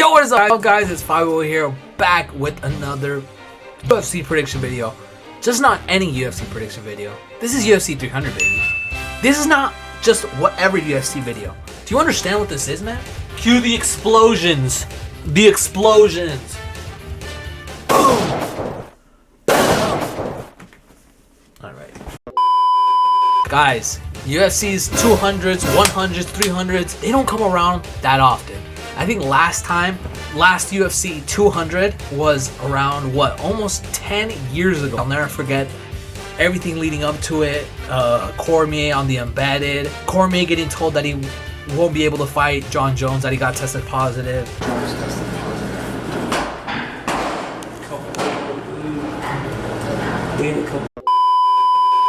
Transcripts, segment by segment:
Yo, what is up guys, it's Fabiwoah here, back with another UFC prediction video. Just not any UFC prediction video. This is UFC 300, baby. This is not just whatever UFC video. Do you understand what this is, man? Cue the explosions. The explosions. Boom. Alright. Guys, UFC's 200s, 100s, 300s, they don't come around that often. I think last UFC 200 was around, what, almost 10 years ago. I'll never forget everything leading up to it. Cormier on the embedded. Cormier getting told that he won't be able to fight John Jones, that he got tested positive.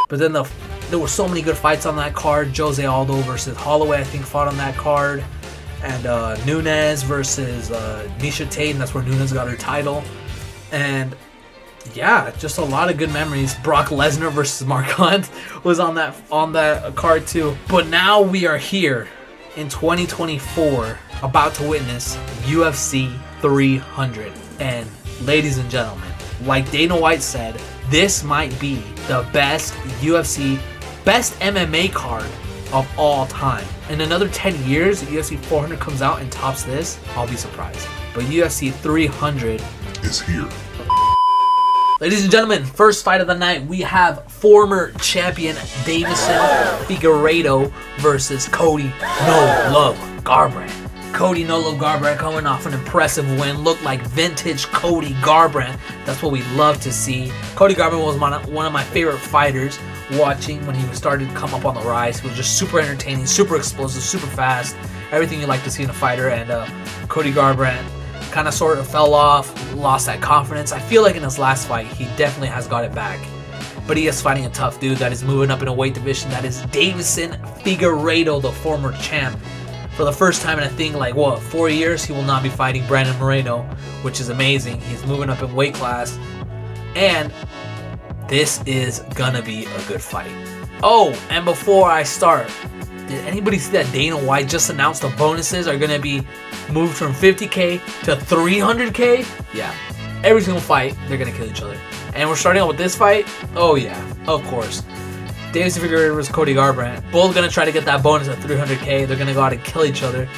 But then there were so many good fights on that card. Jose Aldo versus Holloway, I think, fought on that card. And Nunes versus Miesha Tate, and that's where Nunes got her title. And yeah, just a lot of good memories. Brock Lesnar versus Mark Hunt was on that card too. But now we are here in 2024, about to witness UFC 300. And ladies and gentlemen, like Dana White said, this might be the best UFC, best MMA card of all time. In another 10 years, UFC 400 comes out and tops this, I'll be surprised. But UFC 300 is here. Ladies and gentlemen, first fight of the night, we have former champion Deiveson Figueiredo versus Cody No Love Garbrandt. Cody No Love Garbrandt coming off an impressive win, looked like vintage Cody Garbrandt. That's what we love to see. Cody Garbrandt was one of my favorite fighters watching when he started to come up on the rise. He was just super entertaining, super explosive, super fast, everything you like to see in a fighter. And Cody Garbrandt kind of sort of fell off, lost that confidence. I feel like in his last fight, he definitely has got it back. But he is fighting a tough dude that is moving up in a weight division. That is Deiveson Figueiredo, the former champ. For the first time in I think like 4 years, he will not be fighting Brandon Moreno, which is amazing. He's moving up in weight class, and this is gonna be a good fight. Oh, and before I start, did anybody see that Dana White just announced the bonuses are gonna be moved from 50K to 300K? Yeah, every single fight, they're gonna kill each other. And we're starting out with this fight. Oh yeah, of course. Deiveson Figueiredo versus Cody Garbrandt. Both gonna try to get that bonus at 300K. They're gonna go out and kill each other.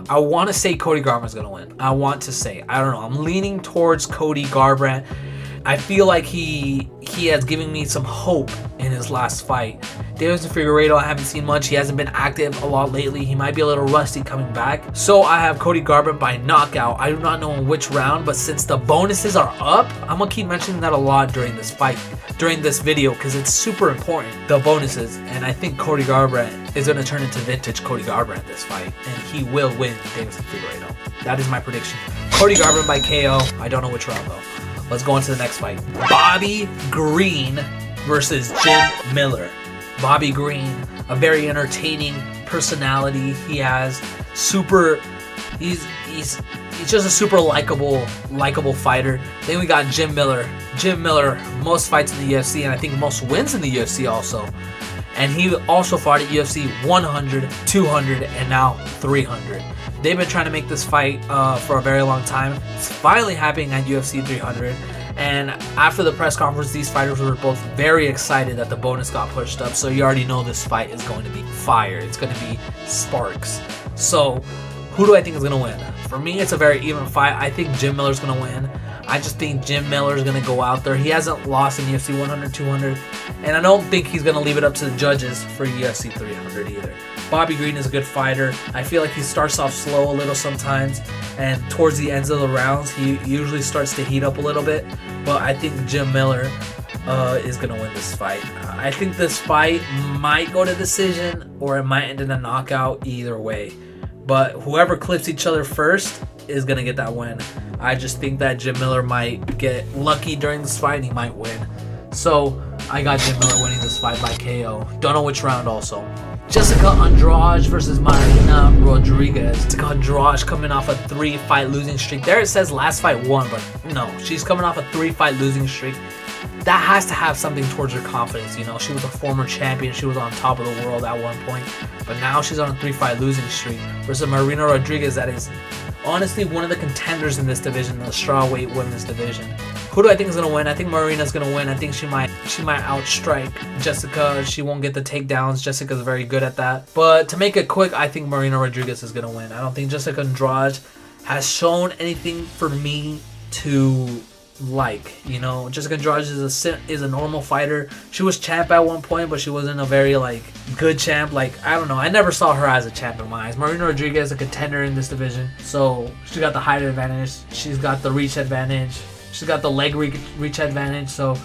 I want to say Cody Garbrandt's gonna win. I want to say. I don't know. I'm leaning towards Cody Garbrandt. I feel like he has given me some hope in his last fight. Deiveson Figueiredo, I haven't seen much. He hasn't been active a lot lately. He might be a little rusty coming back. So I have Cody Garbrandt by knockout. I do not know in which round, but since the bonuses are up, I'm going to keep mentioning that a lot during this fight, during this video, because it's super important, the bonuses. And I think Cody Garbrandt is going to turn into vintage Cody Garbrandt this fight, and he will win Deiveson Figueiredo. That is my prediction. Cody Garbrandt by KO. I don't know which round though. Let's go on to the next fight. Bobby Green versus Jim Miller. Bobby Green, a very entertaining personality. He has he's just a super likable fighter. Then we got Jim Miller. Jim Miller, most fights in the UFC, and I think most wins in the UFC also. And he also fought at UFC 100, 200, and now 300. They've been trying to make this fight for a very long time. It's finally happening at UFC 300. And after the press conference, these fighters were both very excited that the bonus got pushed up. So you already know this fight is going to be fire. It's going to be sparks. So who do I think is going to win? For me, it's a very even fight. I think Jim Miller's going to win. I just think Jim Miller's going to go out there. He hasn't lost in UFC 100, 200. And I don't think he's going to leave it up to the judges for UFC 300 either. Bobby Green is a good fighter. I feel like he starts off slow a little sometimes, and towards the ends of the rounds, he usually starts to heat up a little bit. But I think Jim Miller is going to win this fight. I think this fight might go to decision, or it might end in a knockout, either way. But whoever clips each other first is going to get that win. I just think that Jim Miller might get lucky during this fight and he might win. So I got Jim Miller winning this fight by KO. Don't know which round also. Jessica Andrade versus Marina Rodriguez. Jessica Andrade coming off a 3-fight losing streak. There it says last fight won, but no, she's coming off a 3-fight losing streak. That has to have something towards her confidence. You know, she was a former champion. She was on top of the world at one point, but now she's on a 3-fight losing streak versus Marina Rodriguez that is honestly one of the contenders in this division, the strawweight women's division. Who do I think is gonna win? I think Marina's gonna win. I think she might outstrike Jessica. She won't get the takedowns. Jessica's very good at that. But to make it quick, I think Marina Rodriguez is gonna win. I don't think Jessica Andrade has shown anything for me to like. You know, Jessica Andrade is a normal fighter. She was champ at one point, but she wasn't a very like good champ. Like, I don't know. I never saw her as a champ in my eyes. Marina Rodriguez is a contender in this division, so she got the height advantage. She's got the reach advantage. She's got the leg reach advantage. So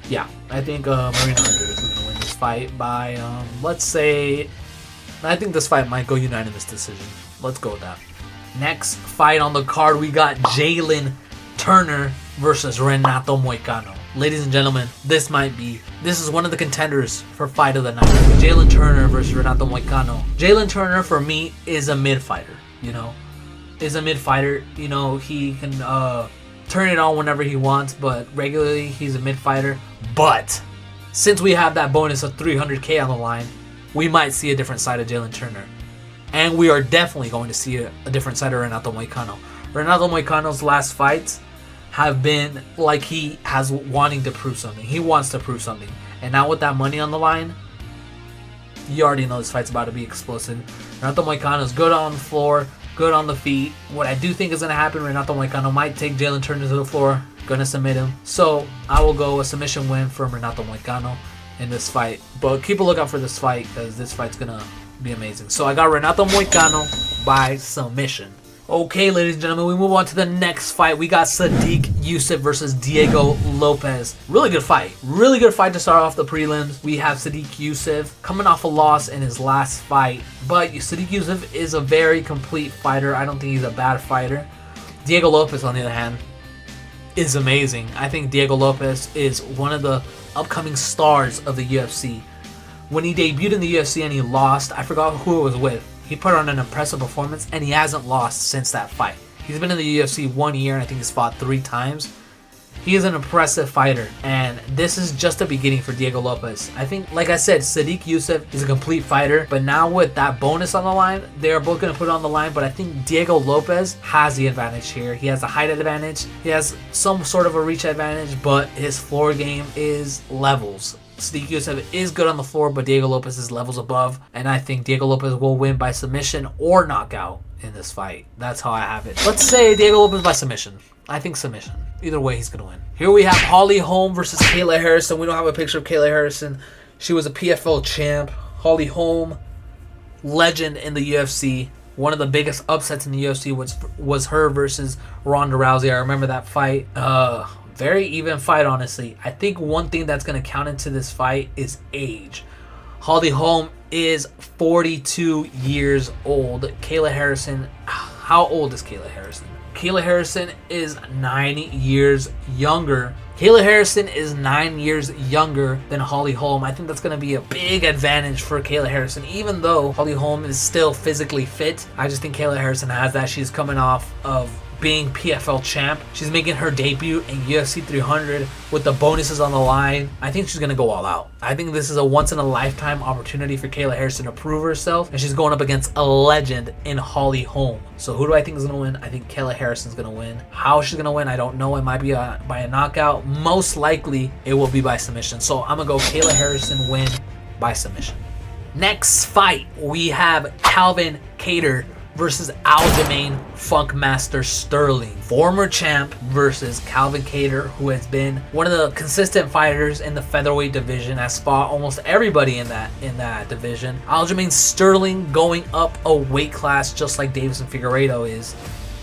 yeah, I think Marina Rodriguez is gonna win this fight by let's say, I think this fight might go unanimous decision. Let's go with that. Next fight on the card, we got Jalen Turner versus Renato Moicano. Ladies and gentlemen, this is one of the contenders for fight of the night. Jalen Turner versus Renato Moicano. Jalen Turner for me is a mid fighter, you know. You know, he can turn it on whenever he wants, but regularly he's a mid fighter. But since we have that bonus of 300k on the line, we might see a different side of Jalen Turner. And we are definitely going to see a different side of Renato Moicano. Renato Moicano's last fights have been like he has wanting to prove something. He wants to prove something. And now with that money on the line, you already know this fight's about to be explosive. Renato Moicano is good on the floor, good on the feet. What I do think is going to happen, Renato Moicano might take Jalen Turner to the floor, going to submit him. So I will go a submission win from Renato Moicano in this fight. But keep a lookout for this fight because this fight's going to be amazing. So I got Renato Moicano by submission. Okay, ladies and gentlemen, we move on to the next fight. We got Sadiq Yusuff versus Diego Lopez. Really good fight. Really good fight to start off the prelims. We have Sadiq Yusuff coming off a loss in his last fight. But Sadiq Yusuff is a very complete fighter. I don't think he's a bad fighter. Diego Lopez, on the other hand, is amazing. I think Diego Lopez is one of the upcoming stars of the UFC. When he debuted in the UFC and he lost, I forgot who it was with. He put on an impressive performance, and he hasn't lost since that fight. He's been in the UFC 1 year, and I think he's fought 3 times. He is an impressive fighter, and this is just the beginning for Diego Lopez. I think, like I said, Sadiq Yusuff is a complete fighter, but now with that bonus on the line, they're both going to put it on the line, but I think Diego Lopez has the advantage here. He has a height advantage. He has some sort of a reach advantage, but his floor game is levels. Sadiq Yusuff is good on the floor, but Diego Lopez is levels above, and I think Diego Lopez will win by submission or knockout in this fight. That's how I have it. Let's say Diego Lopez by submission. I think submission. Either way, he's going to win. Here we have Holly Holm versus Kayla Harrison. We don't have a picture of Kayla Harrison. She was a PFL champ. Holly Holm, legend in the UFC. One of the biggest upsets in the UFC was her versus Ronda Rousey. I remember that fight. Very even fight, honestly. I think one thing that's going to count into this fight is age. Holly Holm is 42 years old. Kayla Harrison, how old is Kayla Harrison? Kayla Harrison is 9 years younger. Kayla Harrison is 9 years younger than Holly Holm. I think that's going to be a big advantage for Kayla Harrison. Even though Holly Holm is still physically fit, I just think Kayla Harrison has that. She's coming off of being PFL champ. She's making her debut in UFC 300 with the bonuses on the line. I think she's going to go all out. I think this is a once-in-a-lifetime opportunity for Kayla Harrison to prove herself, and she's going up against a legend in Holly Holm. So who do I think is going to win? I think Kayla Harrison's going to win. How she's going to win, I don't know. It might be by a knockout. Most likely, it will be by submission. So I'm going to go Kayla Harrison win by submission. Next fight, we have Calvin Kattar versus Aljamain Funkmaster Sterling. Former champ versus Calvin Kattar, who has been one of the consistent fighters in the featherweight division, has fought almost everybody in that division. Aljamain Sterling going up a weight class just like Deiveson Figueiredo is.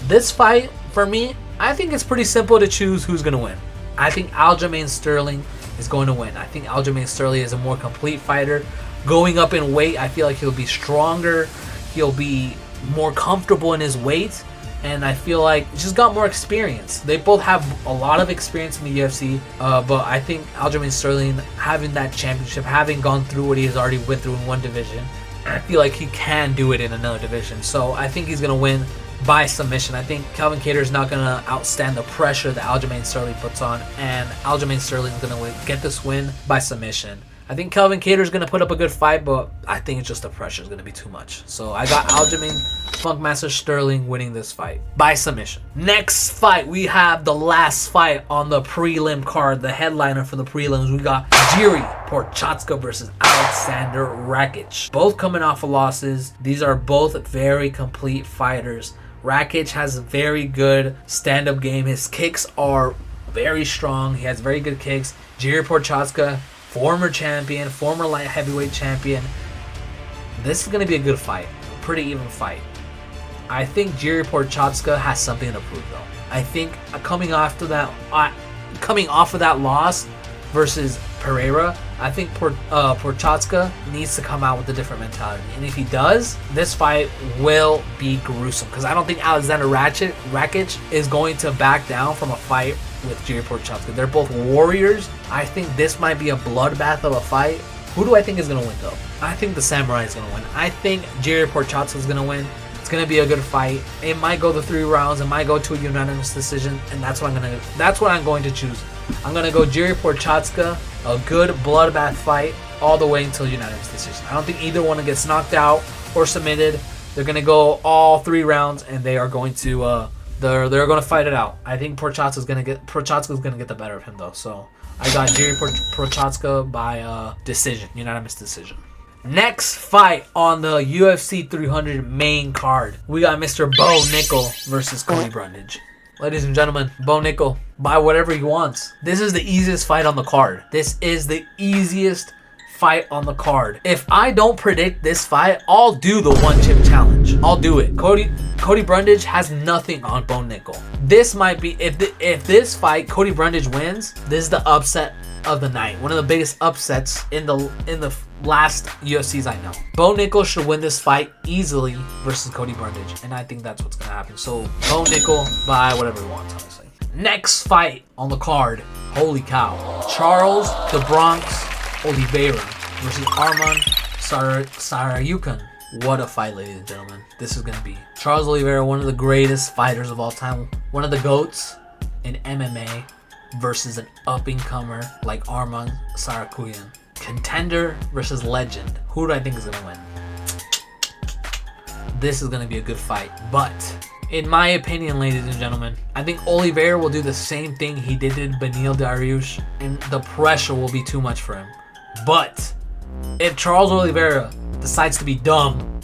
This fight, for me, I think it's pretty simple to choose who's going to win. I think Aljamain Sterling is going to win. I think Aljamain Sterling is a more complete fighter. Going up in weight, I feel like he'll be stronger. He'll be more comfortable in his weight, and I feel like he's just got more experience. They both have a lot of experience in the UFC, but I think Aljamain Sterling, having that championship, having gone through what he has already went through in one division, I feel like he can do it in another division. So I think he's going to win by submission. I think Calvin Kattar is not going to outstand the pressure that Aljamain Sterling puts on, and Aljamain Sterling is going to get this win by submission. I think Kelvin Cater's going to put up a good fight, but I think it's just the pressure is going to be too much. So I got Aljamain Funkmaster Sterling winning this fight by submission. Next fight, we have the last fight on the prelim card, the headliner for the prelims. We got Jiri Prochazka versus Alexander Rakic. Both coming off of losses. These are both very complete fighters. Rakic has a very good stand-up game. His kicks are very strong. He has very good kicks. Jiri Prochazka, former champion, former light heavyweight champion. This is going to be a good fight. A pretty even fight. I think Jiri Prochazka has something to prove, though. I think coming off of that loss versus Pereira, I think Prochazka needs to come out with a different mentality. And if he does, this fight will be gruesome. Because I don't think Alexander Rakic is going to back down from a fight with Jiri Prochazka. They're both warriors. I think this might be a bloodbath of a fight. Who do I think is going to win, though? I think the Samurai is going to win. I think Jiri Prochazka is going to win. It's going to be a good fight. It might go the 3 rounds. It might go to a unanimous decision, and that's what I'm going to choose. I'm going to go Jiri Prochazka, a good bloodbath fight all the way until unanimous decision. I don't think either one gets knocked out or submitted. They're going to go all 3 rounds, and they are going to they're going to fight it out. I think Prochazka's going to get the better of him, though. So I got Jiri Prochazka by decision, unanimous decision. Next fight on the UFC 300 main card, we got Mr. Bo Nickel versus Cody Brundage. Ladies and gentlemen, Bo Nickel, buy whatever he wants. This is the easiest fight on the card. This is the easiest fight on the card. If I don't predict this fight, I'll do the one chip challenge. I'll do it. Cody Brundage has nothing on Bo Nickel. This might be, if this fight Cody Brundage wins, this is the upset of the night. One of the biggest upsets in the last UFCs I know. Bo Nickel should win this fight easily versus Cody Brundage, and I think that's what's gonna happen. So Bo Nickel, buy whatever he wants, honestly. Next fight on the card, holy cow. Charles the Bronx Oliveira versus Arman Tsarukyan. What a fight, ladies and gentlemen. This is going to be. Charles Oliveira, one of the greatest fighters of all time. One of the GOATs in MMA versus an up-and-comer like Arman Tsarukyan. Contender versus legend. Who do I think is going to win? This is going to be a good fight. But in my opinion, ladies and gentlemen, I think Oliveira will do the same thing he did to Beneil Dariush, and the pressure will be too much for him. But if Charles Oliveira decides to be dumb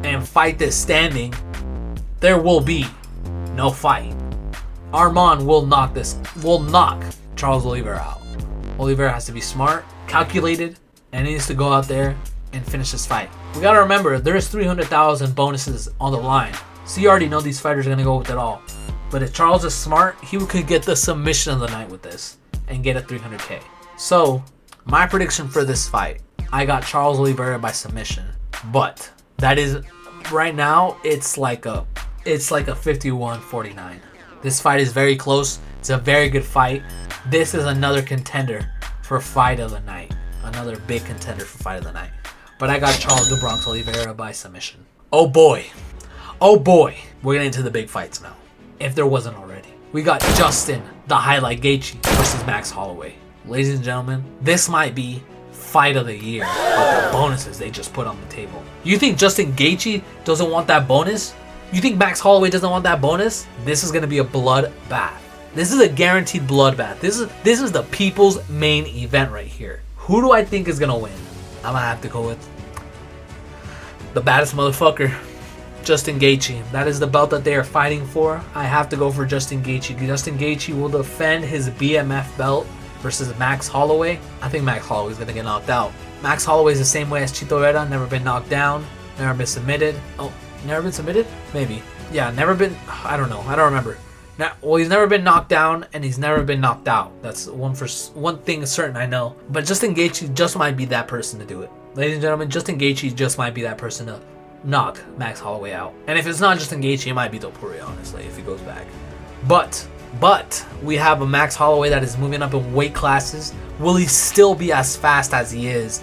and fight this standing, there will be no fight. Arman will knock Charles Oliveira out. Oliveira has to be smart, calculated, and he needs to go out there and finish this fight. We gotta remember, there's 300,000 bonuses on the line. So you already know these fighters are gonna go with it all. But if Charles is smart, he could get the submission of the night with this and get a 300K. So my prediction for this fight, I got Charles Oliveira by submission, but that is right now it's like a 51-49. This fight is very close. It's a very good fight. This is another contender for fight of the night, another big contender for fight of the night. But I got Charles the Bronx Oliveira by submission. Oh boy, we're getting into the big fights now. If there wasn't already, we got Justin the Highlight Gaethje versus Max Holloway. Ladies and gentlemen, this might be fight of the year with the bonuses they just put on the table. You think Justin Gaethje doesn't want that bonus? You think Max Holloway doesn't want that bonus? This is going to be a bloodbath. This is a guaranteed bloodbath. This is the people's main event right here. Who do I think is going to win? I'm going to have to go with the baddest motherfucker, Justin Gaethje. That is the belt that they are fighting for. I have to go for Justin Gaethje. Justin Gaethje will defend his BMF belt versus Max Holloway. I think Max Holloway is going to get knocked out. Max Holloway is the same way as Chito Vera. Never been knocked down. Never been submitted. Oh, never been submitted? Maybe. Yeah, never been. I don't know. I don't remember. Well, he's never been knocked down and he's never been knocked out. That's one thing is certain I know. But Justin Gaethje just might be that person to do it. Ladies and gentlemen, Justin Gaethje just might be that person to knock Max Holloway out. And if it's not Justin Gaethje, it might be Topuria, honestly, if he goes back. But we have a Max Holloway that is moving up in weight classes. Will he still be as fast as he is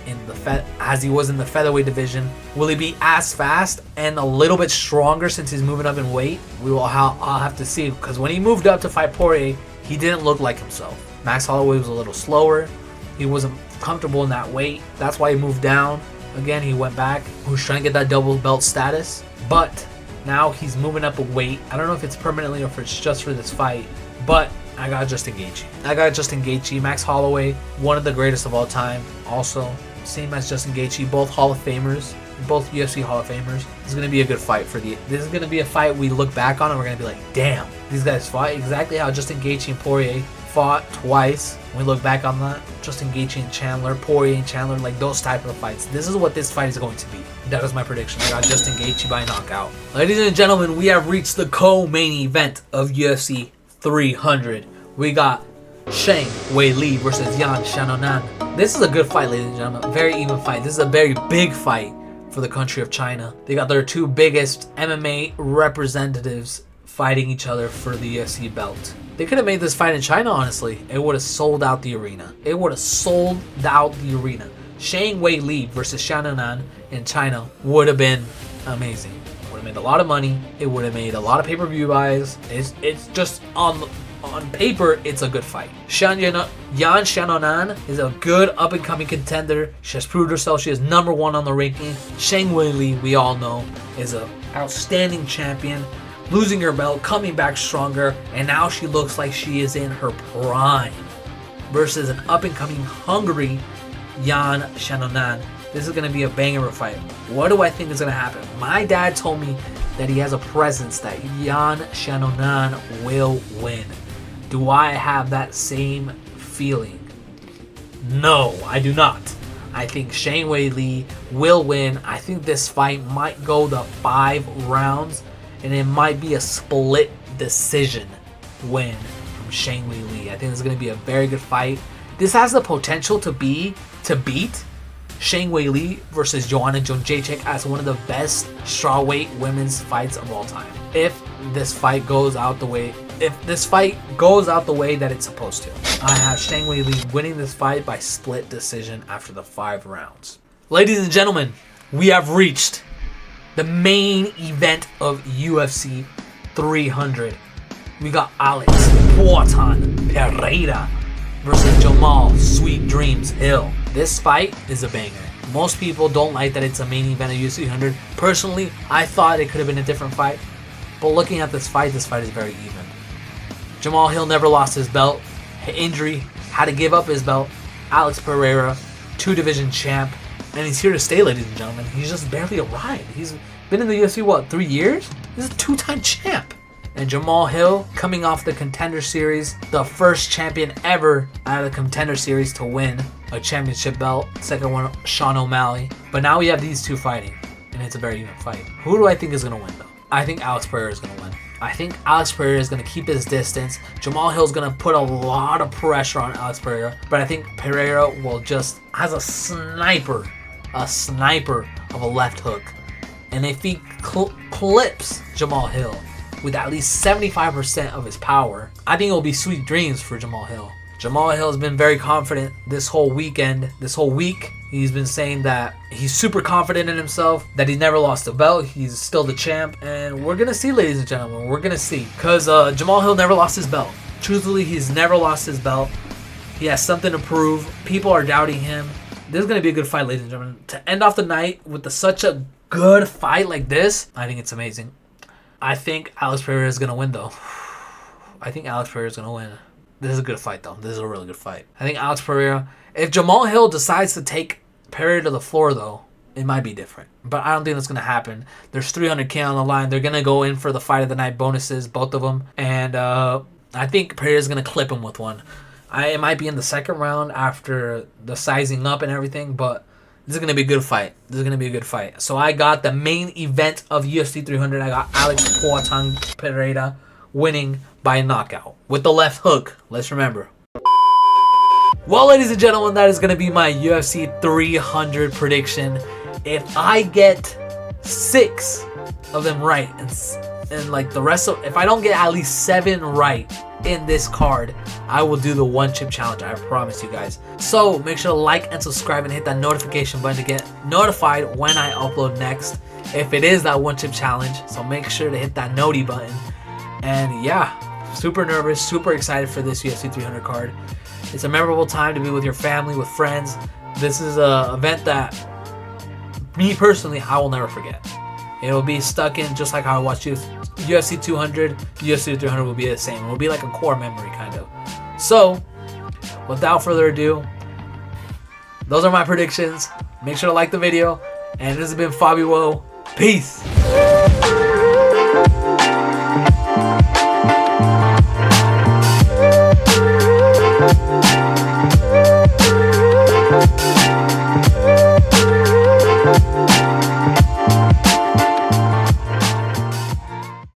as he was in the featherweight division? Will he be as fast and a little bit stronger since he's moving up in weight? I'll have to see, because when he moved up to fight Poirier, he didn't look like himself. Max Holloway was a little slower. He wasn't comfortable in that weight. That's why he moved down. Again, he went back. He was trying to get that double belt status. But now he's moving up a weight. I don't know if it's permanently or if it's just for this fight. But I got Justin Gaethje. Max Holloway, one of the greatest of all time. Also, same as Justin Gaethje, both Hall of Famers. Both UFC Hall of Famers. This is going to be a good fight this is going to be a fight we look back on and we're going to be like, damn, these guys fought exactly how Justin Gaethje and Poirier fought twice. When we look back on that, Justin Gaethje and Chandler, Poirier and Chandler, like those type of fights. This is what this fight is going to be. That is my prediction. I got Justin Gaethje by knockout. Ladies and gentlemen, we have reached the co-main event of UFC 300. We got Zhang Weili versus Yan Xiaonan. This is a good fight, ladies and gentlemen. Very even fight. This is a very big fight for the country of China. They got their two biggest MMA representatives fighting each other for the UFC belt. They could have made this fight in China, honestly. It would have sold out the arena. Zhang Weili versus Xiaonan in China would have been amazing. Would have made a lot of money. It would have made a lot of pay-per-view buys. It's just on paper, it's a good fight. Yan Xiaonan is a good up-and-coming contender. She has proved herself. She is #1 on the ranking. Zhang Weili, we all know, is an outstanding champion. Losing her belt, coming back stronger, and now she looks like she is in her prime. Versus an up-and-coming hungry Yan Xiaonan. This is going to be a banger of a fight. What do I think is going to happen? My dad told me that he has a presence that Yan Xiaonan will win. Do I have that same feeling? No, I do not. I think Zhang Weili will win. I think this fight might go the 5 rounds, and it might be a split decision win from Zhang Weili. I think this is going to be a very good fight. This has the potential to beat Zhang Weili versus Joanna Jędrzejczyk as one of the best strawweight women's fights of all time. If this fight goes out the way that it's supposed to. I have Zhang Weili winning this fight by split decision after the 5 rounds. Ladies and gentlemen, we have reached the main event of UFC 300. We got Alex Poatan Pereira versus Jamal Sweet Dreams Hill. This fight is a banger. Most people don't like that it's a main event of UFC 300. Personally, I thought it could have been a different fight. But looking at this fight is very even. Jamal Hill never lost his belt. Injury, had to give up his belt. Alex Pereira, 2-division champ. And he's here to stay, ladies and gentlemen. He's just barely arrived. He's been in the UFC, 3 years? He's a 2-time champ. And Jamal Hill, coming off the Contender Series, the first champion ever out of the Contender Series to win a championship belt. Second one, Sean O'Malley. But now we have these two fighting, and it's a very even fight. Who do I think is going to win, though? I think Alex Pereira is going to win. I think Alex Pereira is going to keep his distance. Jamal Hill is going to put a lot of pressure on Alex Pereira. But I think Pereira has a sniper of a left hook. And if he clips Jamal Hill with at least 75% of his power, I think it will be sweet dreams for Jamal Hill. Jamal Hill has been very confident this whole week. He's been saying that he's super confident in himself, that he never lost a belt, he's still the champ, and we're gonna see, ladies and gentlemen, we're gonna see. Because Jamal Hill never lost his belt. Truthfully, he's never lost his belt. He has something to prove. People are doubting him. This is gonna be a good fight, ladies and gentlemen. To end off the night with such a good fight like this, I think it's amazing. I think Alex Pereira is gonna win, though. I think Alex Pereira is gonna win. This is a good fight, though. This is a really good fight. I think Alex Pereira, if Jamal Hill decides to take Pereira to the floor, though, it might be different. But I don't think that's going to happen. There's $300K on the line. They're going to go in for the fight of the night bonuses, both of them. And I think Pereira's going to clip him with one. It might be in the second round after the sizing up and everything, but this is going to be a good fight. So I got the main event of UFC 300. I got Alex Poatan Pereira winning by knockout with the left hook. Let's remember. Well, ladies and gentlemen, that is going to be my UFC 300 prediction. If I get 6 of them right, and like the rest of, if I don't get at least 7 right in this card, I will do the 1 chip challenge. I promise you guys. So make sure to like and subscribe and hit that notification button to get notified when I upload next, if it is that 1 chip challenge. So make sure to hit that noti button. And yeah, super nervous, super excited for this UFC 300 card. It's a memorable time to be with your family, with friends, This is a event that me personally, I will never forget. It will be stuck in just like how I watched UFC 200. UFC 300 will be the same. It will be like a core memory, kind of. So, without further ado, those are my predictions. Make sure to like the video. And this has been Fabiwoah. Peace.